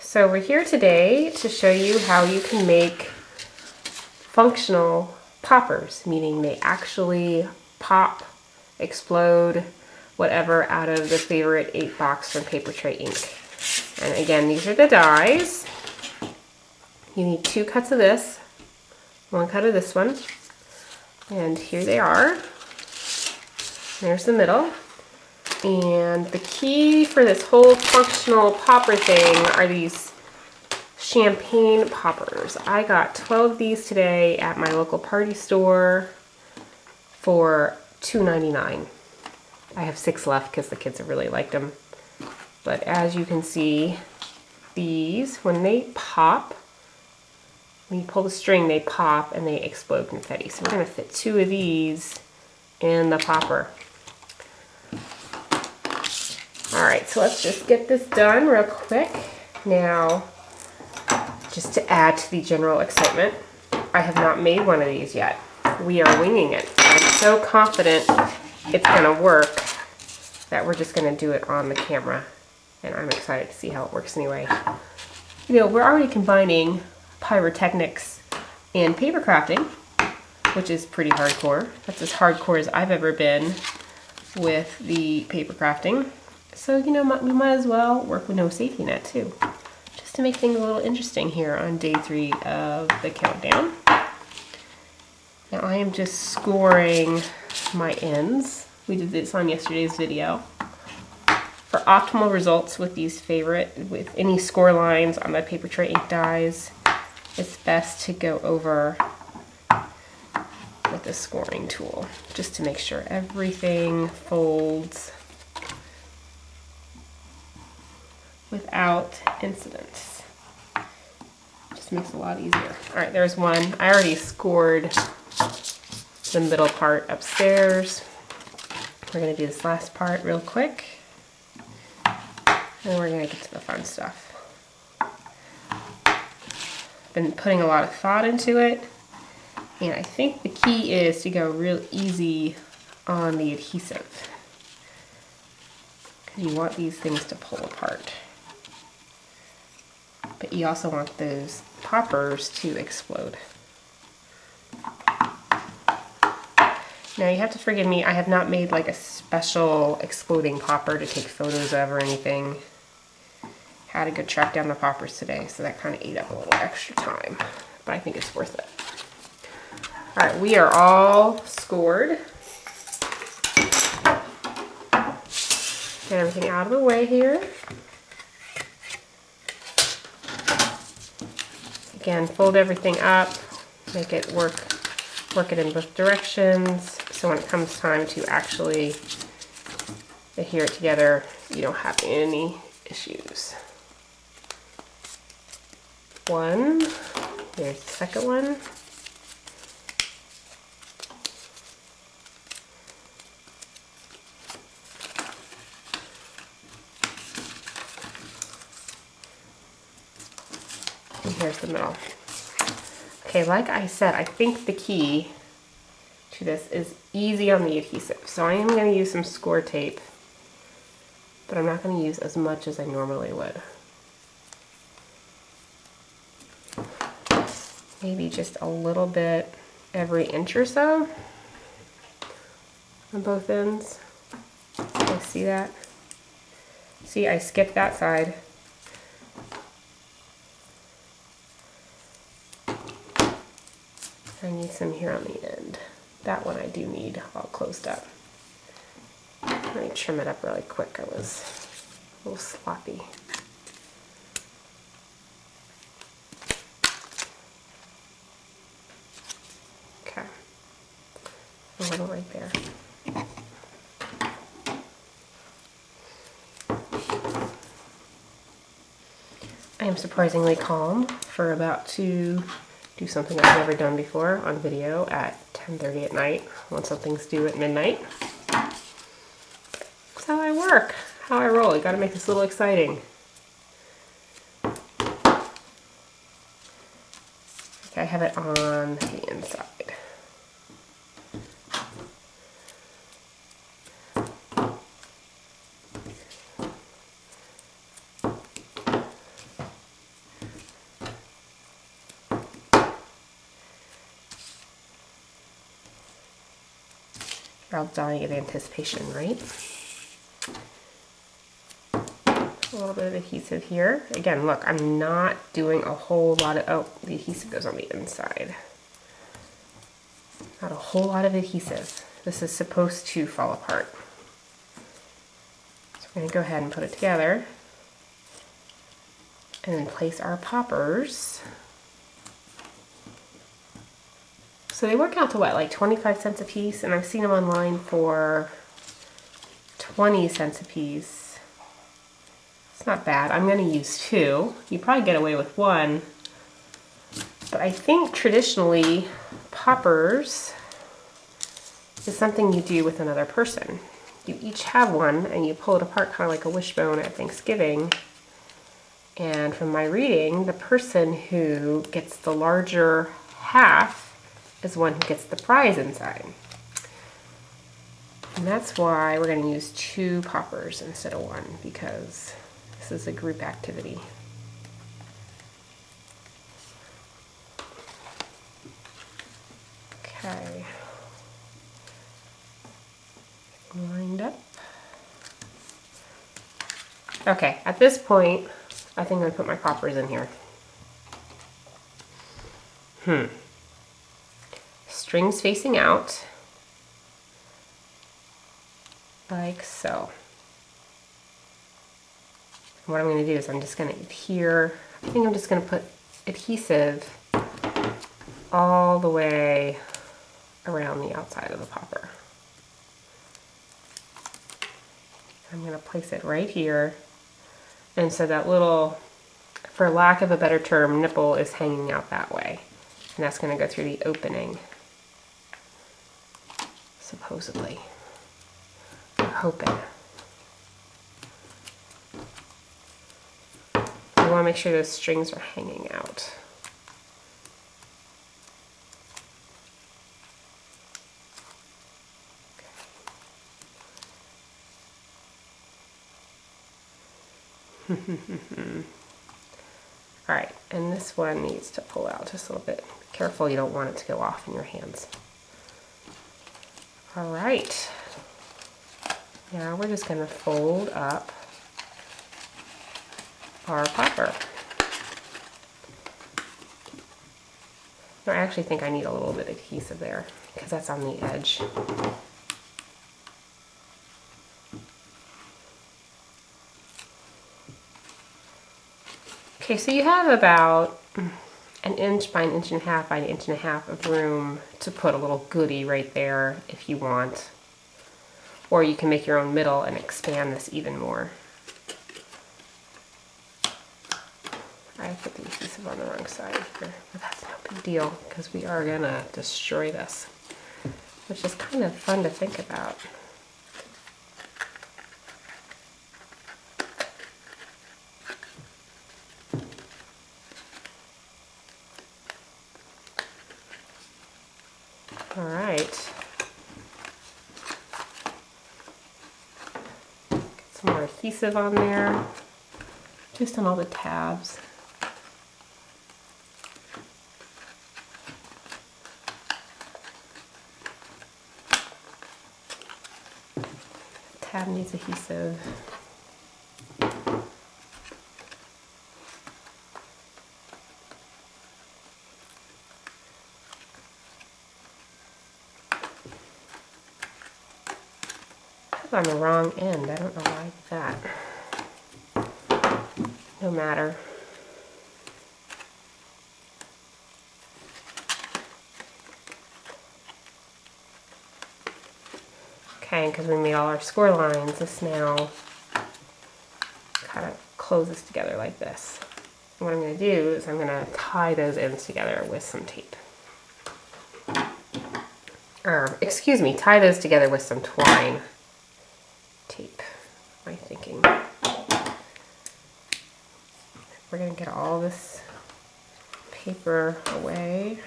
So we're here today to show you how you can make functional poppers, meaning they actually pop, explode, whatever out of the Favor It 8 box from Papertrey Ink. And again, these are the dies. You need 2 cuts of this, 1 cut of this one, and here they are. There's the middle. And the key for this whole functional popper thing are these champagne poppers. I got 12 of these today at my local party store for $2.99. I have 6 left because the kids have really liked them. But as you can see, these, when they pop, when you pull the string, they pop and they explode confetti. So we're going to fit 2 of these in the popper. Alright, so let's just get this done real quick. Now, just to add to the general excitement, I have not made one of these yet. We are winging it. I'm so confident it's going to work that we're just going to do it on the camera. And I'm excited to see how it works anyway. You know, we're already combining pyrotechnics and paper crafting, which is pretty hardcore. That's as hardcore as I've ever been with the paper crafting. So, you know, we might as well work with no safety net too, just to make things a little interesting here on day 3 of the countdown. Now I am just scoring my ends. We did this on yesterday's video. For optimal results with these with any score lines on the Papertrey ink dies, it's best to go over with the scoring tool, just to make sure everything folds without incidents. Just makes it a lot easier. Alright, there's one. I already scored the middle part upstairs. We're going to do this last part real quick. And we're going to get to the fun stuff. Been putting a lot of thought into it. And I think the key is to go real easy on the adhesive, because you want these things to pull apart. But you also want those poppers to explode. Now you have to forgive me, I have not made like a special exploding popper to take photos of or anything. Had to go track down the poppers today, so that kind of ate up a little extra time. But I think it's worth it. Alright, we are all scored. Get everything out of the way here. Again, fold everything up, make it work it in both directions, so when it comes time to actually adhere it together, you don't have any issues. 1, here's the second one. And here's the middle. Okay, like I said, I think the key to this is easy on the adhesive. So I am going to use some score tape, but I'm not going to use as much as I normally would. Maybe just a little bit every inch or so on both ends. I see that? See, I skipped that side. I need some here on the end. That one I do need all closed up. Let me trim it up really quick. I was a little sloppy. Okay. A little right there. I am surprisingly calm for about to do something I've never done before on video at 10:30 at night when something's due at midnight. That's how I work, how I roll. You gotta make this a little exciting. Okay, I have it on the inside. crowd's dying in anticipation, right? A little bit of adhesive here. Again, look, I'm not doing a whole lot of, oh, the adhesive goes on the inside. Not a whole lot of adhesive. This is supposed to fall apart. So we're going to go ahead and put it together. And then place our poppers. So they work out to what, like 25 cents a piece? And I've seen them online for 20 cents a piece. It's not bad. I'm going to use 2. You probably get away with 1. But I think traditionally, poppers is something you do with another person. You each have one and you pull it apart kind of like a wishbone at Thanksgiving. And from my reading, the person who gets the larger half is one who gets the prize inside. And that's why we're going to use 2 poppers instead of 1, because this is a group activity. Okay. Lined up. Okay, at this point, I think I'm going to put my poppers in here. Strings facing out, like so. And what I'm going to do is I'm just going to adhere, I think I'm just going to put adhesive all the way around the outside of the popper. I'm going to place it right here. And so that little, for lack of a better term, nipple is hanging out that way. And that's going to go through the opening, supposedly. I'm hoping. You want to make sure those strings are hanging out. Alright, and this one needs to pull out just a little bit. Be careful, you don't want it to go off in your hands. Alright, now we're just going to fold up our popper. I actually think I need a little bit of adhesive there because that's on the edge. Okay, so you have about an inch by an inch and a half by an inch and a half of room to put a little goodie right there if you want. Or you can make your own middle and expand this even more. I put the adhesive on the wrong side here, but that's no big deal because we are gonna destroy this, which is kind of fun to think about. All right. Get some more adhesive on there, just on all the tabs. Tab needs adhesive. On the wrong end. I don't know why that. No matter. Okay, because we made all our score lines, this now kind of closes together like this. And what I'm going to do is I'm going to tie those ends together with some tape. Or, excuse me, tie those together with some twine. Tape, am I thinking? We're going to get all this paper away.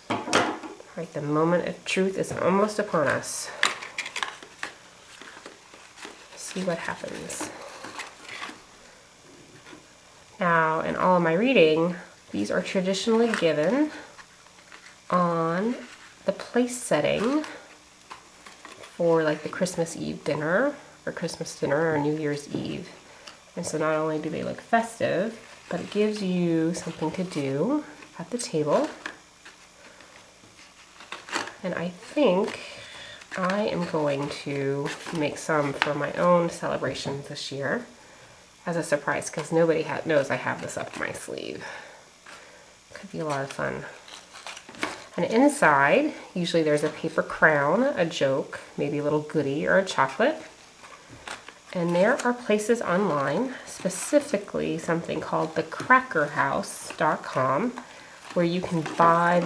Alright, the moment of truth is almost upon us. Let's see what happens. Now, in all of my reading, these are traditionally given on the place setting for like the Christmas Eve dinner or Christmas dinner or New Year's Eve. And so not only do they look festive, but it gives you something to do at the table. And I think I am going to make some for my own celebrations this year as a surprise, because nobody knows I have this up my sleeve. Could be a lot of fun. And inside, usually there's a paper crown, a joke, maybe a little goodie or a chocolate. And there are places online, specifically something called thecrackerhouse.com, where you can buy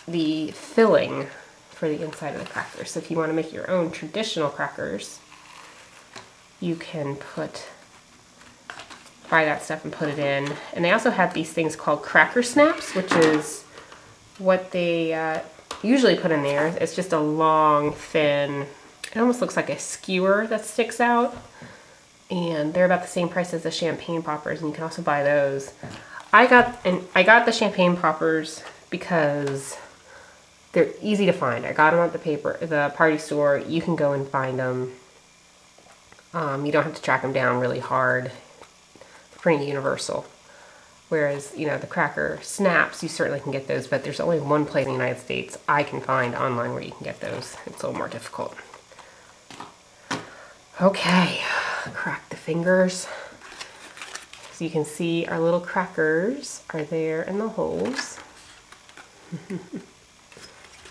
the filling for the inside of the crackers. So if you want to make your own traditional crackers, you can buy that stuff and put it in. And they also have these things called cracker snaps, which is what they usually put in there. It's just a long, thin, it almost looks like a skewer that sticks out. And they're about the same price as the champagne poppers, and you can also buy those. I got the champagne poppers because they're easy to find. I got them at the party store. You can go and find them. You don't have to track them down really hard. Pretty universal. Whereas, you know, the cracker snaps, you certainly can get those, but there's only one place in the United States I can find online where you can get those. It's a little more difficult. Okay, crack the fingers. So you can see our little crackers are there in the holes.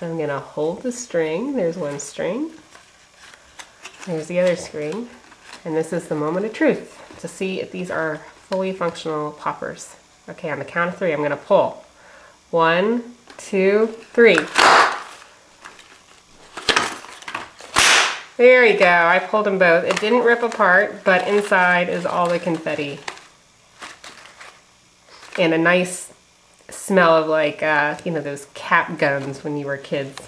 I'm gonna hold the string. There's one string. There's the other string. And this is the moment of truth to see if these are fully functional poppers. Okay, on the count of 3, I'm gonna pull. 1, 2, 3. There you go, I pulled them both. It didn't rip apart, but inside is all the confetti. And a nice smell of like, you know, those cap guns when you were kids.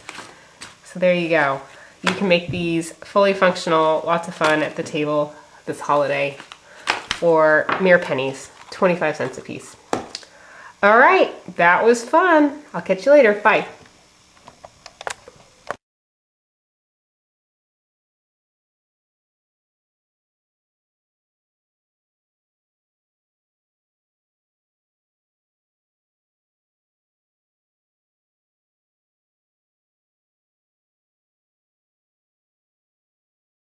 So there you go. You can make these fully functional, lots of fun at the table this holiday for mere pennies, 25 cents a piece. All right, that was fun. I'll catch you later. Bye.